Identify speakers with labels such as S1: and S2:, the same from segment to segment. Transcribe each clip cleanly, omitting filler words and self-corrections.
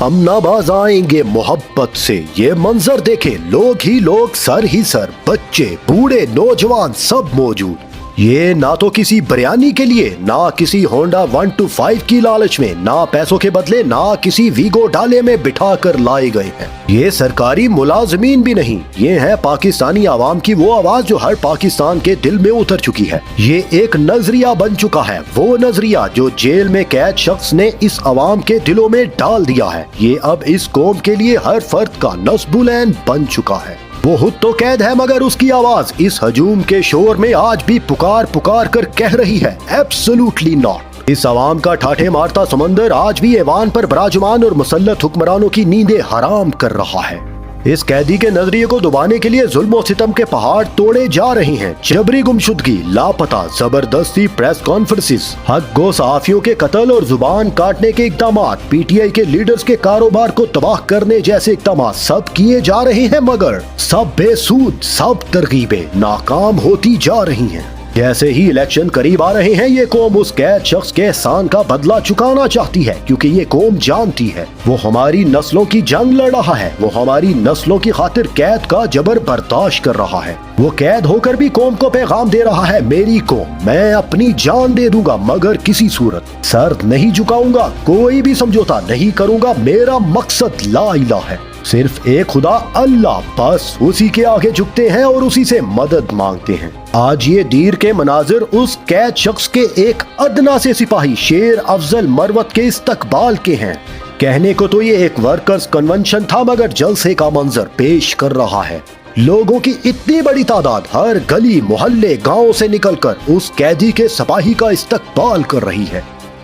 S1: ہم ناباز آئیں گے محبت سے، یہ منظر دیکھے لوگ ہی لوگ، سر ہی سر، بچے بوڑھے نوجوان سب موجود۔ یہ نہ تو کسی بریانی کے لیے، نہ کسی ہونڈا 125 کی لالچ میں، نہ پیسوں کے بدلے، نہ کسی ویگو ڈالے میں بٹھا کر لائے گئے ہیں۔ یہ سرکاری ملازمین بھی نہیں، یہ ہے پاکستانی عوام کی وہ آواز جو ہر پاکستان کے دل میں اتر چکی ہے۔ یہ ایک نظریہ بن چکا ہے، وہ نظریہ جو جیل میں قید شخص نے اس عوام کے دلوں میں ڈال دیا ہے۔ یہ اب اس قوم کے لیے ہر فرد کا نصب العین بن چکا ہے۔ وہ خود تو قید ہے مگر اس کی آواز اس ہجوم کے شور میں آج بھی پکار پکار کر کہہ رہی ہے ایبسولوٹلی ناٹ۔ اس عوام کا ٹھاٹھے مارتا سمندر آج بھی ایوان پر براجمان اور مسلط حکمرانوں کی نیندیں حرام کر رہا ہے۔ اس قیدی کے نظریے کو دبانے کے لیے ظلم و ستم کے پہاڑ توڑے جا رہے ہیں۔ جبری گمشدگی، لاپتہ، زبردستی پریس کانفرنسز، حق گو صحافیوں کے قتل اور زبان کاٹنے کے اقدامات، پی ٹی آئی کے لیڈرز کے کاروبار کو تباہ کرنے جیسے اقدامات سب کیے جا رہے ہیں مگر سب بے سود، سب ترغیبیں ناکام ہوتی جا رہی ہیں۔ جیسے ہی الیکشن قریب آ رہے ہیں یہ قوم اس قید شخص کے احسان کا بدلہ چکانا چاہتی ہے، کیونکہ یہ قوم جانتی ہے وہ ہماری نسلوں کی جنگ لڑ رہا ہے، وہ ہماری نسلوں کی خاطر قید کا جبر برداشت کر رہا ہے۔ وہ قید ہو کر بھی قوم کو پیغام دے رہا ہے، میری قوم، میں اپنی جان دے دوں گا مگر کسی صورت سر نہیں جھکاؤں گا، کوئی بھی سمجھوتا نہیں کروں گا، میرا مقصد لا الہ ہے، صرف ایک خدا اللہ، بس اسی کے آگے جھکتے ہیں اور اسی سے مدد مانگتے ہیں۔ آج یہ دیر کے مناظر اس قید شخص کے ایک ادنا سے سپاہی شیر افضل مروت کے استقبال کے ہیں۔ کہنے کو تو یہ ایک ورکرز کنونشن تھا مگر جلسے کا منظر پیش کر رہا ہے۔ لوگوں کی اتنی بڑی تعداد ہر گلی محلے گاؤں سے نکل کر اس قیدی کے سپاہی کا استقبال کر رہی ہے۔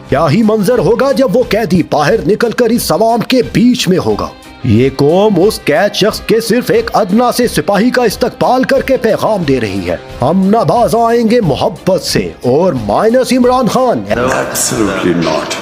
S1: کیا ہی منظر ہوگا جب وہ قیدی باہر نکل کر اس عوام کے بیچ میں ہوگا۔ یہ قوم اس قید شخص کے صرف ایک ادنا سے سپاہی کا استقبال کر کے پیغام دے رہی ہے، ہم ناباز آئیں گے محبت سے اور minus Imran Khan.
S2: Absolutely not.